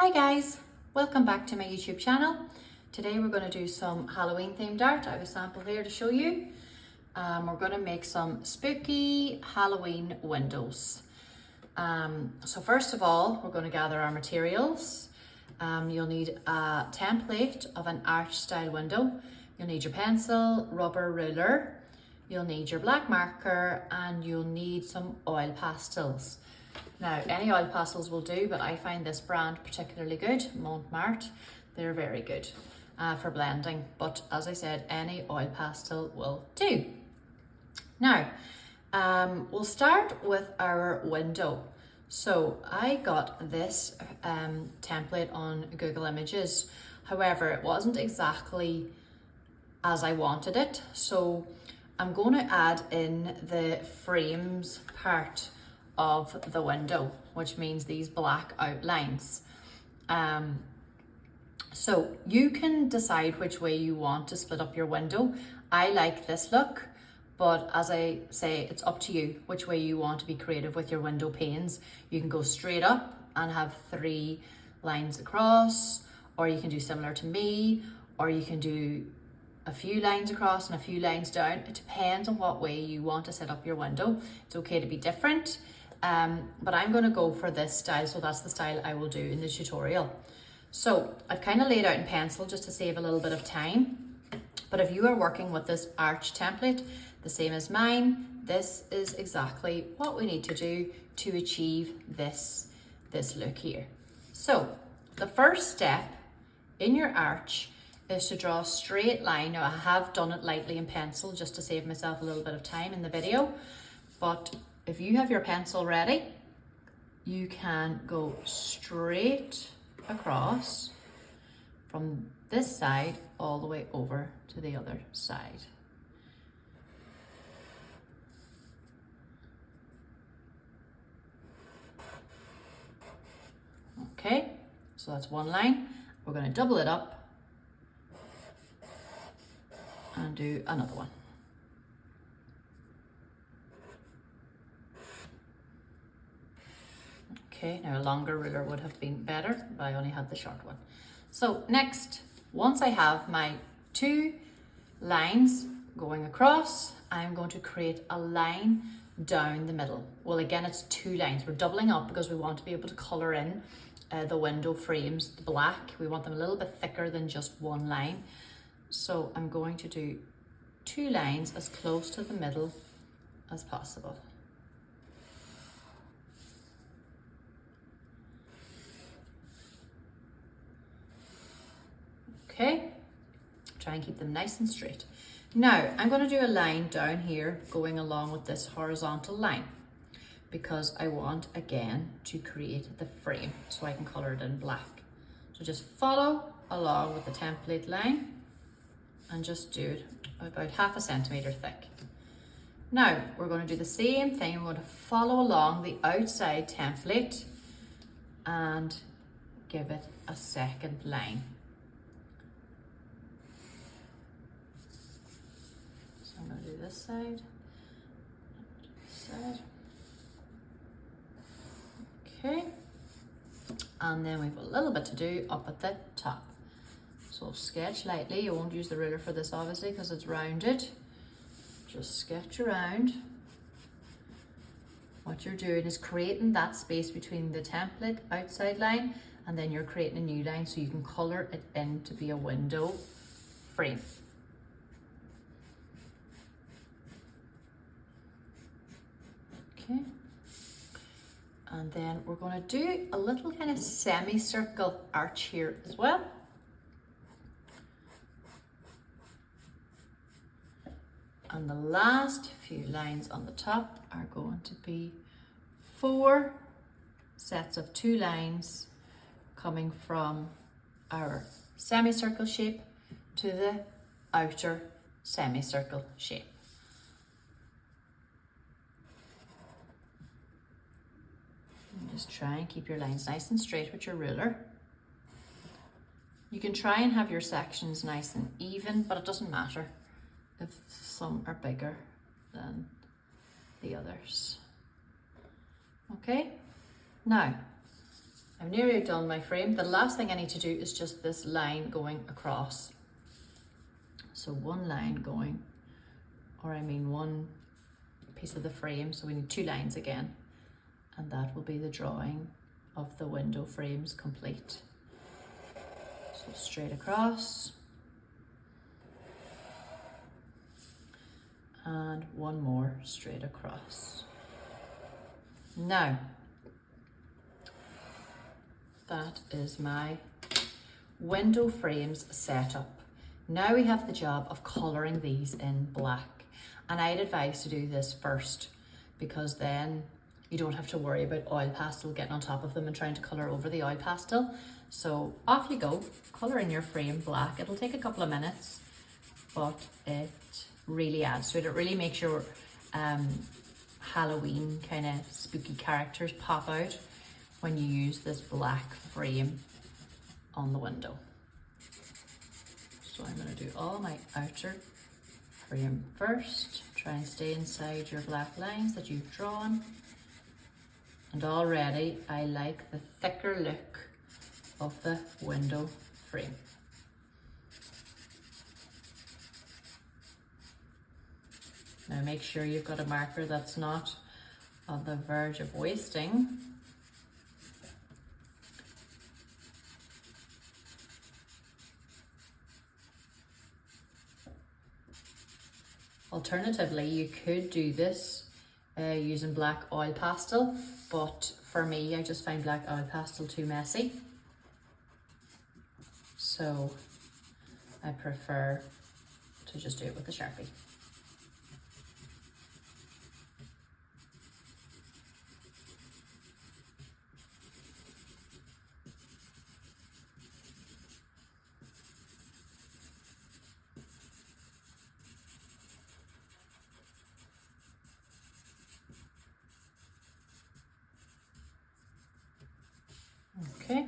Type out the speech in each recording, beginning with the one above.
Hi guys, welcome back to my YouTube channel. Today we're going to do some Halloween themed art. I have a sample here to show you. We're going to make some spooky Halloween windows. So first of all, we're going to gather our materials. You'll need a template of an arch style window. You'll need your pencil, rubber, ruler. You'll need your black marker and you'll need some oil pastels. Now, any oil pastels will do, but I find this brand particularly good, Montmartre. They're very good for blending, but as I said, any oil pastel will do. Now, we'll start with our window. So I got this template on Google Images. However, it wasn't exactly as I wanted it. So I'm going to add in the frames part of the window, which means these black outlines. So you can decide which way you want to split up your window. I like this look, but as I say, it's up to you which way you want to be creative with your window panes. You can go straight up and have 3 lines across, or you can do similar to me, or you can do a few lines across and a few lines down. It depends on what way you want to set up your window. It's okay to be different. But I'm going to go for this style, so that's the style I will do in the tutorial. So I've kind of laid out in pencil just to save a little bit of time, but if you are working with this arch template, the same as mine, this is exactly what we need to do to achieve this look here. So the first step in your arch is to draw a straight line. Now I have done it lightly in pencil just to save myself a little bit of time in the video, but if you have your pencil ready, you can go straight across from this side all the way over to the other side. Okay, so that's one line. We're going to double it up and do another one. Okay, now a longer ruler would have been better, but I only had the short one. So next, once I have my 2 lines going across, I'm going to create a line down the middle. Well, again, it's 2 lines. We're doubling up because we want to be able to color in the window frames, the black. We want them a little bit thicker than just 1 line. So I'm going to do 2 lines as close to the middle as possible. Okay, try and keep them nice and straight. Now, I'm going to do a line down here going along with this horizontal line because I want, again, to create the frame so I can color it in black. So just follow along with the template line and just do it about ½ centimeter thick. Now, we're going to do the same thing. We're going to follow along the outside template and give it a second line. I'm going to do this side, Okay, and then we've a little bit to do up at the top. So sketch lightly. You won't use the ruler for this obviously because it's rounded. Just sketch around. What you're doing is creating that space between the template outside line and then you're creating a new line so you can color it in to be a window frame. Okay, and then we're going to do a little kind of semicircle arch here as well. And the last few lines on the top are going to be 4 sets of 2 lines coming from our semicircle shape to the outer semicircle shape. Just try and keep your lines nice and straight with your ruler. You can try and have your sections nice and even, but it doesn't matter if some are bigger than the others. Okay, now I'm nearly done my frame. The last thing I need to do is just this line going across. So one line going, or I mean one piece of the frame, so we need 2 lines again, and that will be the drawing of the window frames complete. So straight across, and one more straight across. Now, that is my window frames set up. Now we have the job of colouring these in black, and I'd advise to do this first, because then you don't have to worry about oil pastel getting on top of them and trying to colour over the oil pastel. So off you go, colour in your frame black. It'll take a couple of minutes, but it really adds to it. It really makes your Halloween kind of spooky characters pop out when you use this black frame on the window. So I'm going to do all my outer frame first. Try and stay inside your black lines that you've drawn. And already I like the thicker look of the window frame. Now make sure you've got a marker that's not on the verge of wasting. Alternatively, you could do this using black oil pastel, but for me, I just find black oil pastel too messy. So I prefer to just do it with a Sharpie. Okay.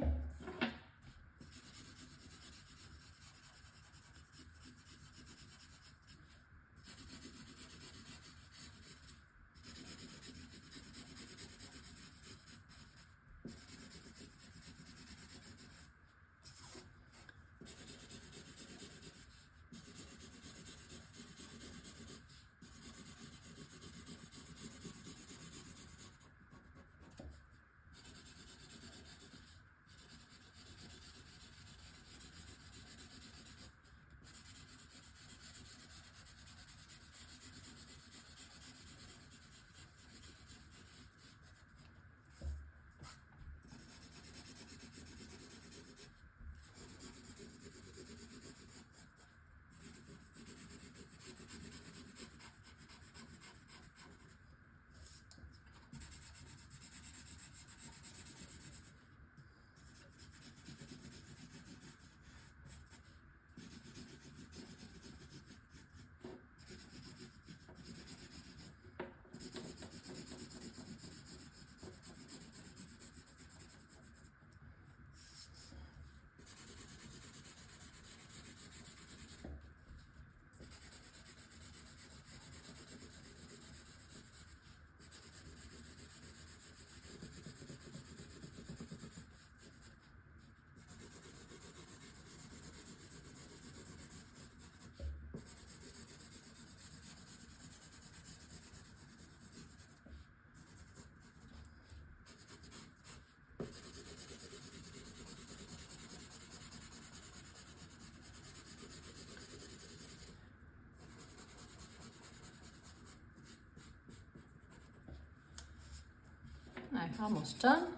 I'm almost done.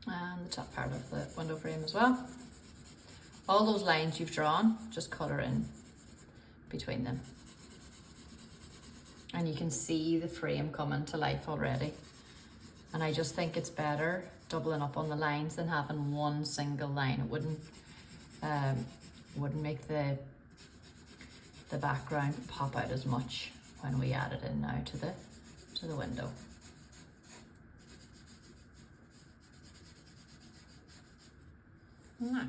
And the top part of the window frame as well. All those lines you've drawn, just colour in between them. And you can see the frame coming to life already. And I just think it's better doubling up on the lines than having one single line. It wouldn't make the the background pop out as much when we add it in now to the window. Nice.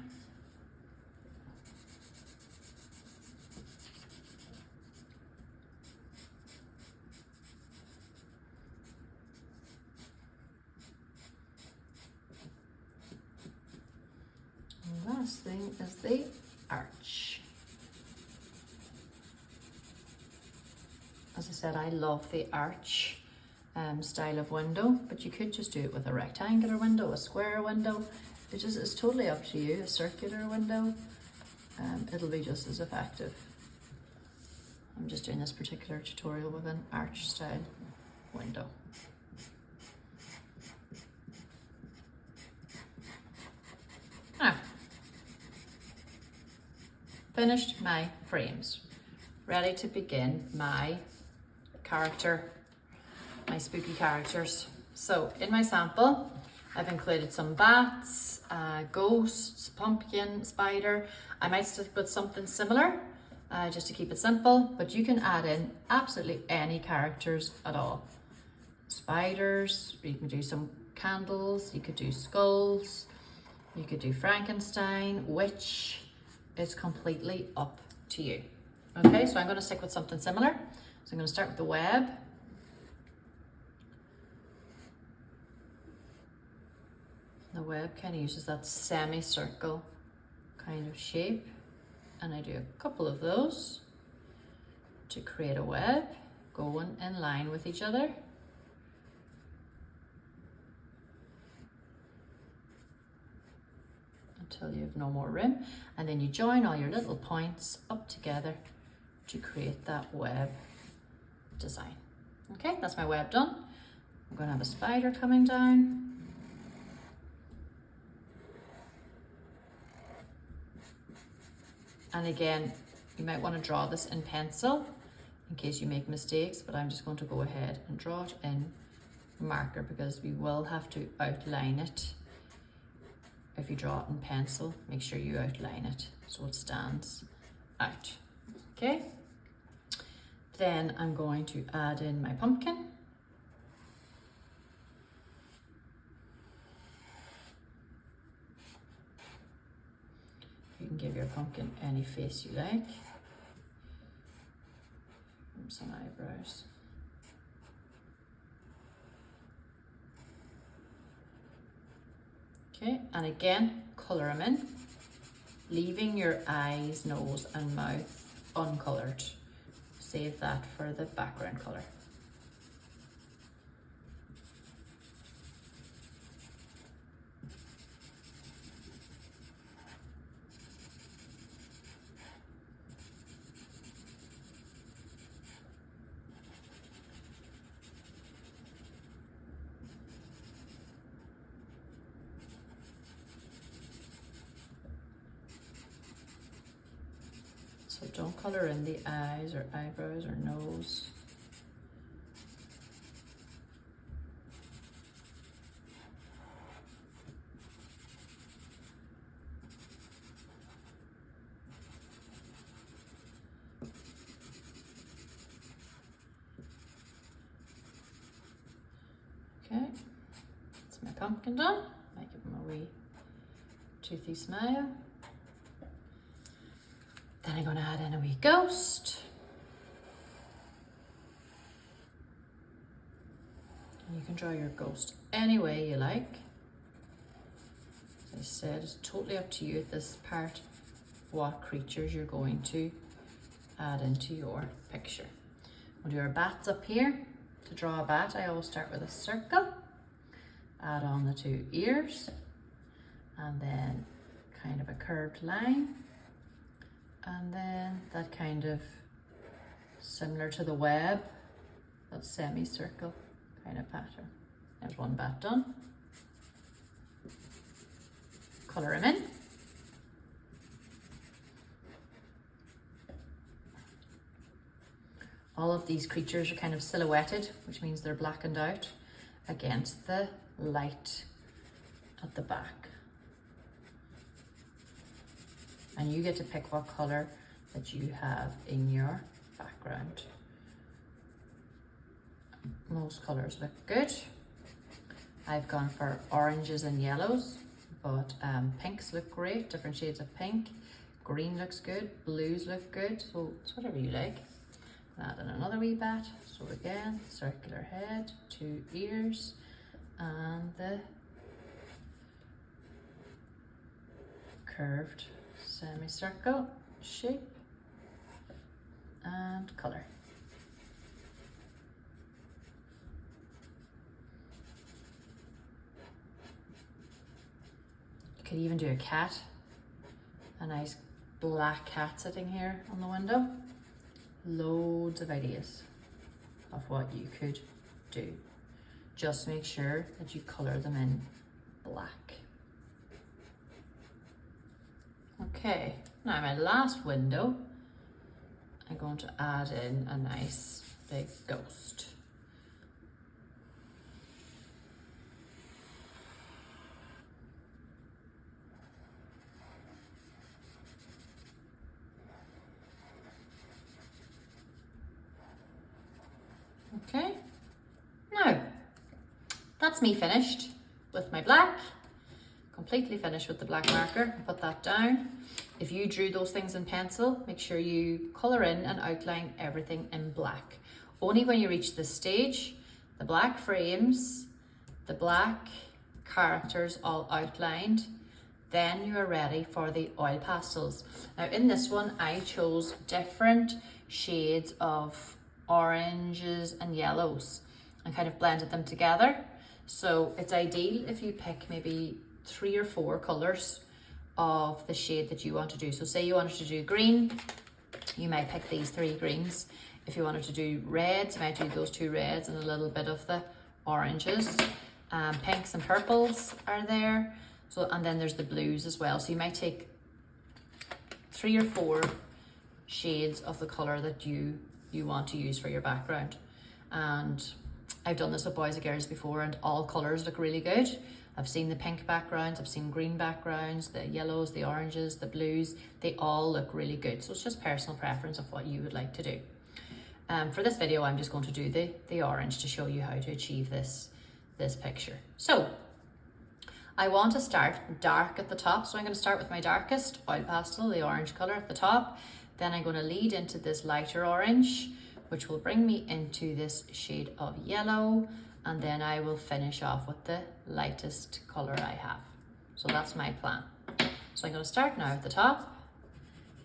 And last thing is the arch. As I said, I love the arch style of window, but you could just do it with a rectangular window, a square window. It's totally up to you. A circular window, it'll be just as effective. I'm just doing this particular tutorial with an arch style window. Now, finished my frames. Ready to begin my spooky characters. So in my sample, I've included some bats, ghosts, pumpkin, spider. I might stick with something similar just to keep it simple, but you can add in absolutely any characters at all. Spiders, you can do some candles, you could do skulls, you could do Frankenstein, witch. It's completely up to you. Okay, so I'm going to stick with something similar. So I'm going to start with the web. The web kind of uses that semicircle kind of shape, and I do a couple of those to create a web going in line with each other. Until you have no more room, and then you join all your little points up together to create that web design. Okay, that's my web done. I'm going to have a spider coming down. And again, you might want to draw this in pencil in case you make mistakes, but I'm just going to go ahead and draw it in marker because we will have to outline it. If you draw it in pencil, make sure you outline it so it stands out. Okay. Then I'm going to add in my pumpkin. You can give your pumpkin any face you like. Some eyebrows. Okay, and again, colour them in, leaving your eyes, nose and mouth uncoloured. Save that for the background colour. So don't colour in the eyes or eyebrows or nose. Okay, that's my pumpkin done. I give him a wee toothy smile. Then I'm going to add in a wee ghost. And you can draw your ghost any way you like. As I said, it's totally up to you at this part what creatures you're going to add into your picture. We'll do our bats up here. To draw a bat, I always start with a circle, add on the two ears, and then kind of a curved line. And then that kind of similar to the web, that semicircle kind of pattern. There's one bat done. Colour them in. All of these creatures are kind of silhouetted, which means they're blackened out against the light at the back. And you get to pick what colour that you have in your background. Most colours look good. I've gone for oranges and yellows, but pinks look great, different shades of pink. Green looks good, blues look good, so it's whatever you like. Add in another wee bat. So again, circular head, 2 ears, and the curved semicircle shape and colour. You could even do a cat, a nice black cat sitting here on the window. Loads of ideas of what you could do. Just make sure that you colour them in black. Okay, now my last window, I'm going to add in a nice big ghost. Okay, now that's me finished with my black. Completely finished with the black marker. Put that down. If you drew those things in pencil, make sure you colour in and outline everything in black. Only when you reach this stage, the black frames, the black characters all outlined, then you are ready for the oil pastels. Now in this one, I chose different shades of oranges and yellows and kind of blended them together. So it's ideal if you pick maybe 3 or 4 colours of the shade that you want to do. So say you wanted to do green, you might pick these 3 greens. If you wanted to do reds, you might do those 2 reds and a little bit of the oranges. Pinks and purples are there. So, and then there's the blues as well. So you might take 3 or 4 shades of the colour that you want to use for your background. And I've done this with boys and girls before, and all colours look really good. I've seen the pink backgrounds, I've seen green backgrounds, the yellows, the oranges, the blues, they all look really good. So it's just personal preference of what you would like to do. For this video, I'm just going to do the orange to show you how to achieve this picture. So I want to start dark at the top. So I'm going to start with my darkest oil pastel, the orange colour at the top. Then I'm going to lead into this lighter orange, which will bring me into this shade of yellow. And then I will finish off with the lightest colour I have. So that's my plan. So I'm going to start now at the top,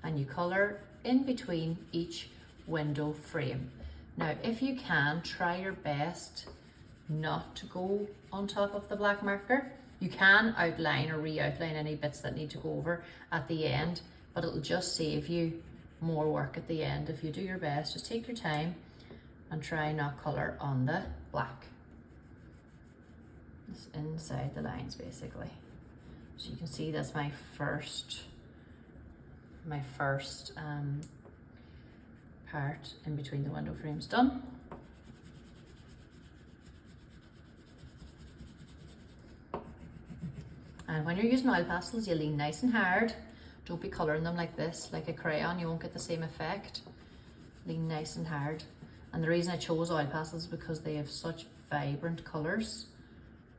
and you colour in between each window frame. Now, if you can, try your best not to go on top of the black marker. You can outline or re-outline any bits that need to go over at the end, but it'll just save you more work at the end. If you do your best, just take your time and try not colour on the black. It's inside the lines basically. So you can see that's my first part in between the window frames done. And when you're using oil pastels, you lean nice and hard. Don't be colouring them like this, like a crayon. You won't get the same effect. Lean nice and hard. And the reason I chose oil pastels is because they have such vibrant colours.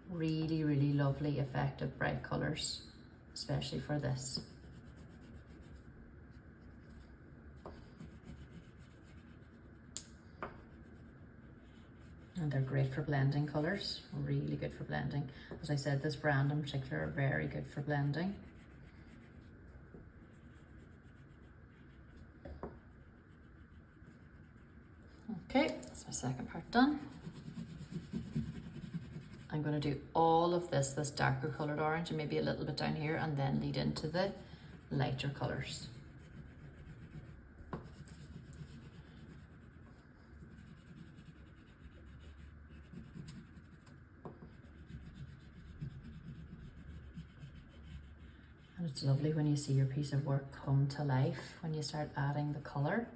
Really, really lovely, effective, bright colours, especially for this. And they're great for blending colours, really good for blending. As I said, this brand in particular are very good for blending. Okay, that's my second part done. I'm going to do all of this darker coloured orange and maybe a little bit down here, and then lead into the lighter colours. And it's lovely when you see your piece of work come to life, when you start adding the colour.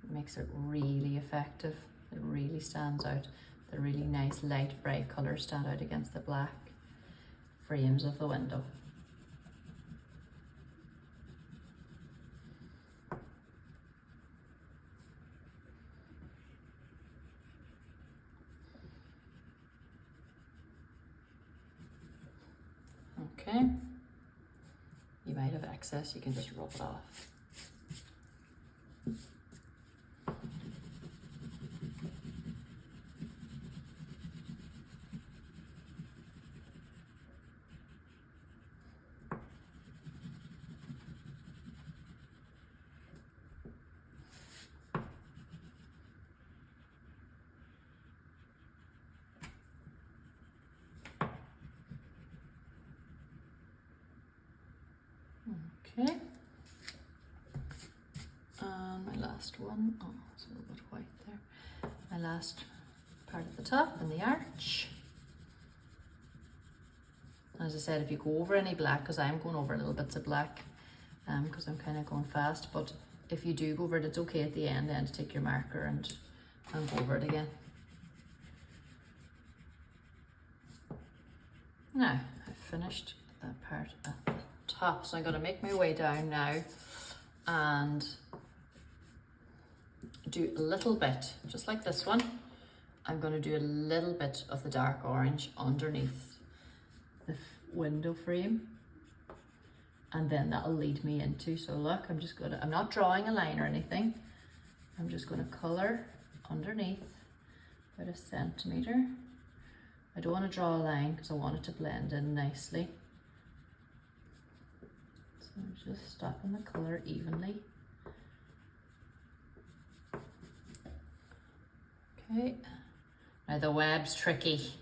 It makes it really effective. It really stands out. The really nice light bright colours stand out against the black frames of the window. Okay. You might have excess, you can just rub it off. Okay. And my last one, oh, it's a little bit white there. My last part at the top and the arch. As I said, if you go over any black, because I'm going over little bits of black, because I'm kind of going fast, but if you do go over it, it's okay at the end then to take your marker and go over it again. Now, I've finished that part at the top, so I'm going to make my way down now and do a little bit, just like this one. I'm going to do a little bit of the dark orange underneath the window frame, and then that'll lead me into, so look, I'm not drawing a line or anything. I'm just going to colour underneath about 1 centimetre. I don't want to draw a line because I want it to blend in nicely. So I'm just stopping the colour evenly. Okay, now the web's tricky.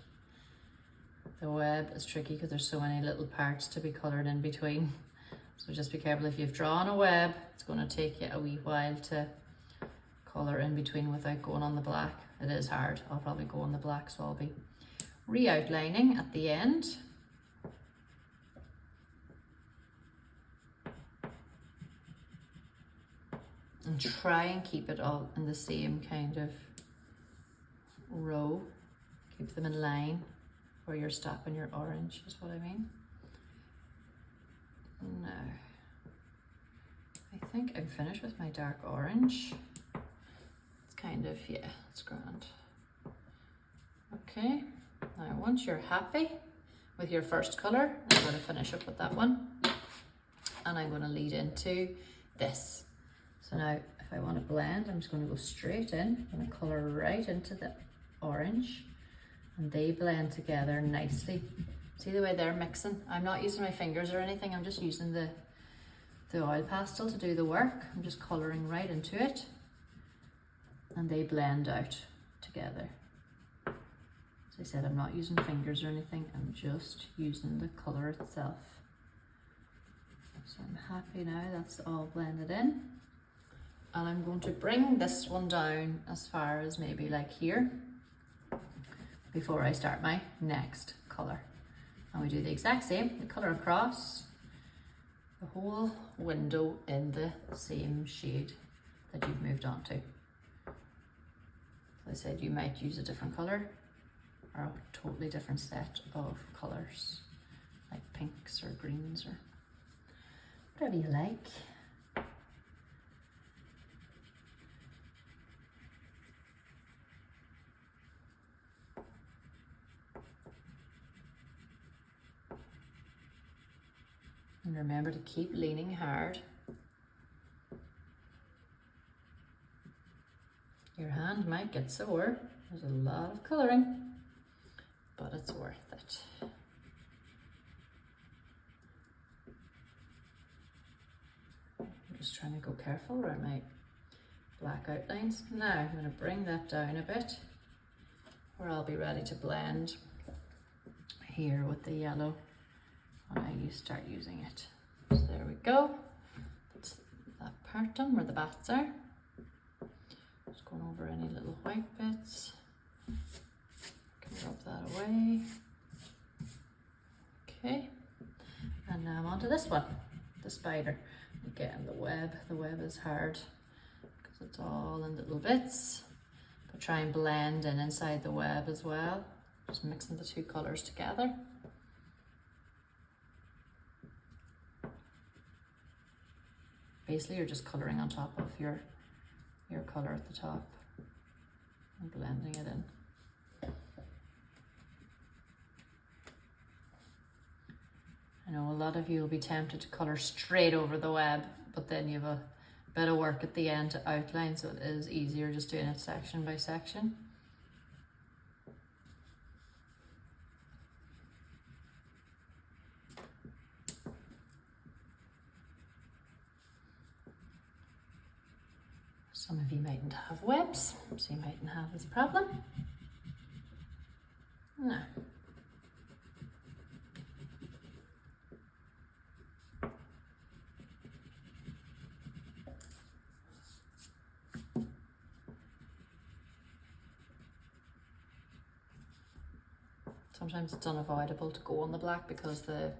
The web is tricky because there's so many little parts to be coloured in between. So just be careful if you've drawn a web, it's going to take you a wee while to colour in between without going on the black. It is hard. I'll probably go on the black, so I'll be re-outlining at the end. And try and keep it all in the same kind of row. Keep them in line where you're stopping your orange, is what I mean. Now, I think I'm finished with my dark orange. It's kind of, yeah, it's grand. Okay, now once you're happy with your first colour, I'm going to finish up with that one. And I'm going to lead into this. So now, if I want to blend, I'm just going to go straight in. I'm going to colour right into the orange, and they blend together nicely. See the way they're mixing? I'm not using my fingers or anything, I'm just using the oil pastel to do the work. I'm just colouring right into it, and they blend out together. As I said, I'm not using fingers or anything, I'm just using the colour itself. So I'm happy now, that's all blended in. And I'm going to bring this one down as far as maybe like here before I start my next colour. And we do the exact same, the colour across the whole window in the same shade that you've moved on to. As I said, you might use a different colour or a totally different set of colours, like pinks or greens or whatever you like. And remember to keep leaning hard. Your hand might get sore. There's a lot of colouring, but it's worth it. I'm just trying to go careful around my black outlines. Now I'm going to bring that down a bit, where I'll be ready to blend here with the yellow when you start using it. So there we go. That's that part done where the bats are. Just going over any little white bits. Can rub that away. Okay. And now I'm onto this one, the spider. Again, the web. The web is hard because it's all in little bits. But try and blend in inside the web as well. Just mixing the two colours together. Basically, you're just colouring on top of your colour at the top and blending it in. I know a lot of you will be tempted to colour straight over the web, but then you have a bit of work at the end to outline, so it is easier just doing it section by section. Some of you mightn't have webs, so you mightn't have this problem. No. Sometimes it's unavoidable to go on the black because the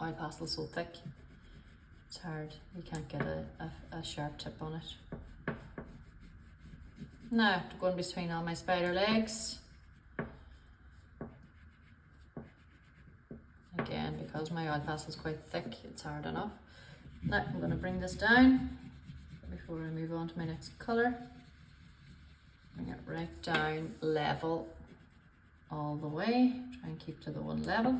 oil pastel is so thick. It's hard, you can't get a sharp tip on it. Now, to go in between all my spider legs. Again, because my oil pastel is quite thick, it's hard enough. Now, I'm going to bring this down before I move on to my next colour. Bring it right down, level all the way. Try and keep to the one level.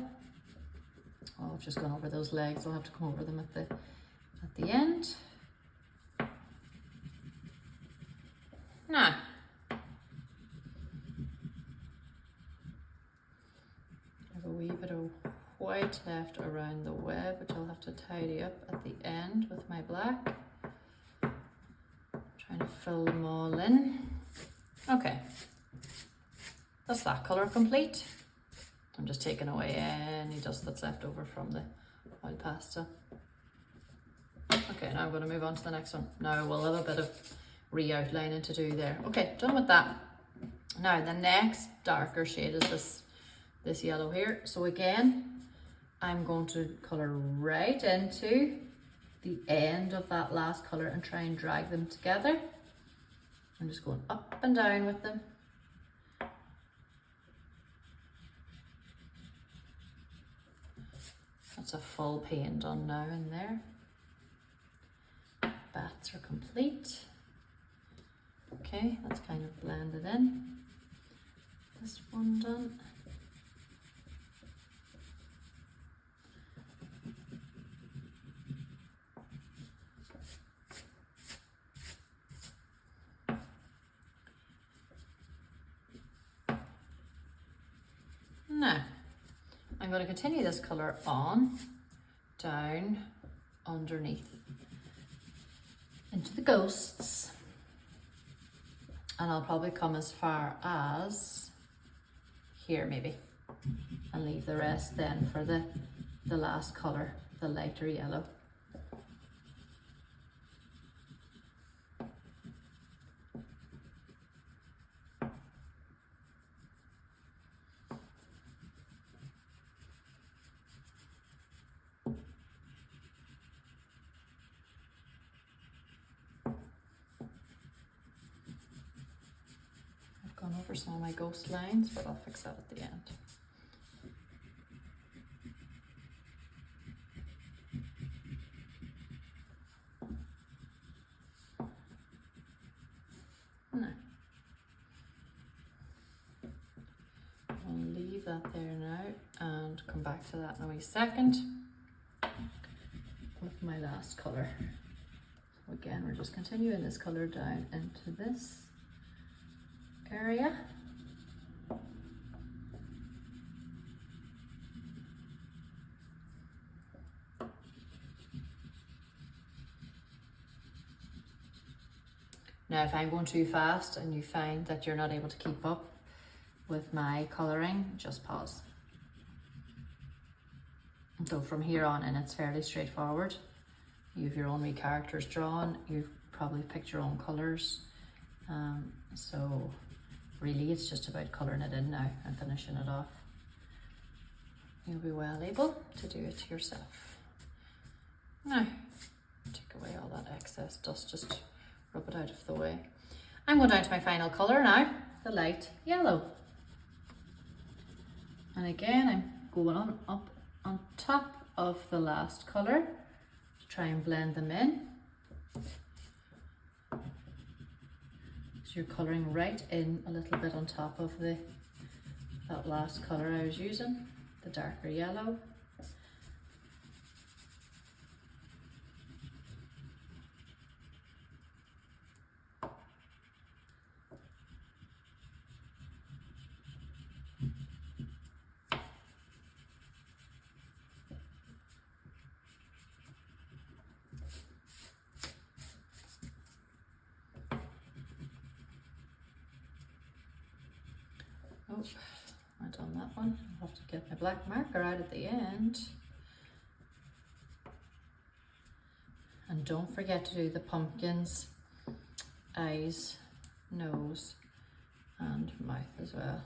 Oh, I've just gone over those legs. I'll have to come over them at the end. Now, I have a wee bit of white left around the web, which I'll have to tidy up at the end with my black. Trying to fill them all in. Okay, that's that colour complete. I'm just taking away any dust that's left over from the oil pastel. Okay, now I'm going to move on to the next one. Now we'll have a bit of re-outlining to do there. Okay, done with that. Now the next darker shade is this yellow here. So again, I'm going to colour right into the end of that last colour and try and drag them together. I'm just going up and down with them. That's a full paint done now in there. Bats are complete. Okay, that's kind of blended in. This one done. Now, I'm going to continue this colour on, down, underneath, into the ghosts, and I'll probably come as far as here maybe, and leave the rest then for the last colour, the lighter yellow. Gone over some of my ghost lines, but I'll fix that at the end. Now, I'll leave that there now and come back to that in a wee second with my last colour. So again, we're just continuing this colour down into this area. Now, if I'm going too fast and you find that you're not able to keep up with my colouring, just pause. So from here on in, it's fairly straightforward. You have your own wee characters drawn, you've probably picked your own colours. So really it's just about colouring it in now and finishing it off. You'll be well able to do it yourself. Now, take away all that excess dust, just rub it out of the way. I'm going down to my final colour now, the light yellow. And again, I'm going on up on top of the last colour to try and blend them in. So you're colouring right in a little bit on top of that last colour I was using, the darker yellow. Oh, I done that one. I'll have to get my black marker out at the end. And don't forget to do the pumpkin's eyes, nose, and mouth as well.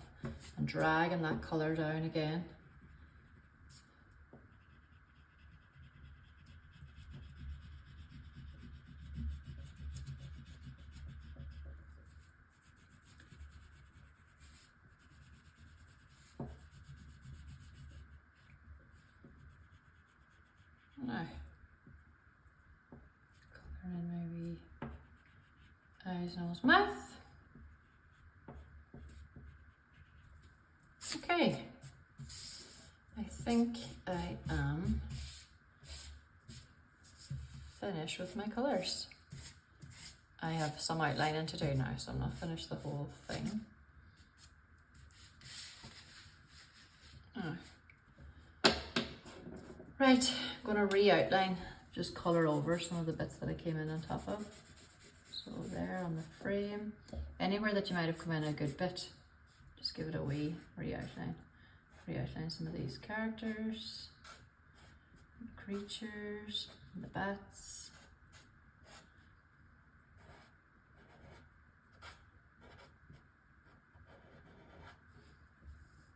And dragging that colour down again. Now, colour in my wee eyes, nose, mouth. Okay, I think I am finished with my colours. I have some outlining to do now, so I'm not finished the whole thing. Right, I'm going to re-outline, just colour over some of the bits that I came in on top of. So there on the frame, anywhere that you might have come in a good bit, just give it a wee re-outline. Re-outline some of these characters, the creatures, and the bats.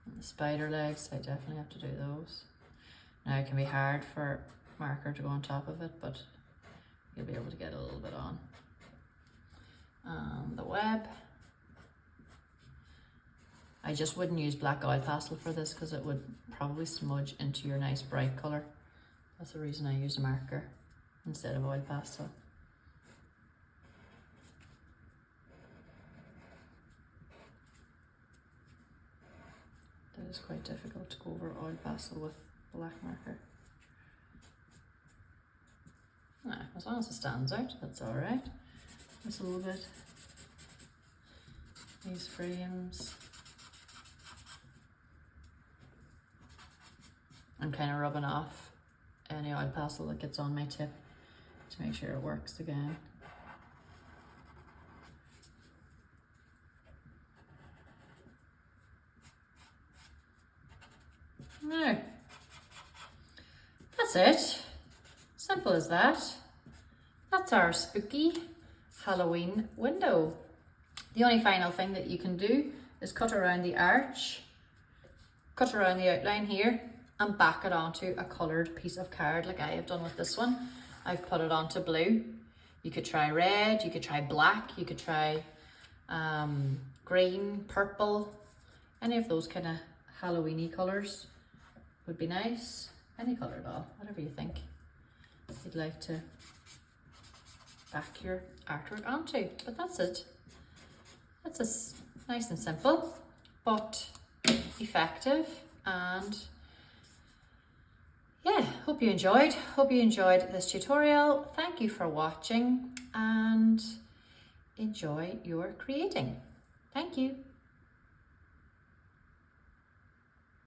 And the spider legs, I definitely have to do those. Now it can be hard for marker to go on top of it, but you'll be able to get a little bit on. The web. I just wouldn't use black oil pastel for this because it would probably smudge into your nice bright colour. That's the reason I use a marker instead of oil pastel. That is quite difficult to go over oil pastel with black marker. Nah, as long as it stands out, that's all right. Just a little bit. These frames. I'm kind of rubbing off any oil pastel that gets on my tip to make sure it works again. Now, that's it. Simple as that. That's our spooky Halloween window. The only final thing that you can do is cut around the arch, cut around the outline here, and back it onto a coloured piece of card like I have done with this one. I've put it onto blue. You could try red, you could try black, you could try green, purple, any of those kind of Halloween-y colours would be nice. Any colour at all, whatever you think you'd like to back your artwork onto. But that's it. It's just nice and simple, but effective. And yeah, hope you enjoyed this tutorial. Thank you for watching and enjoy your creating. Thank you.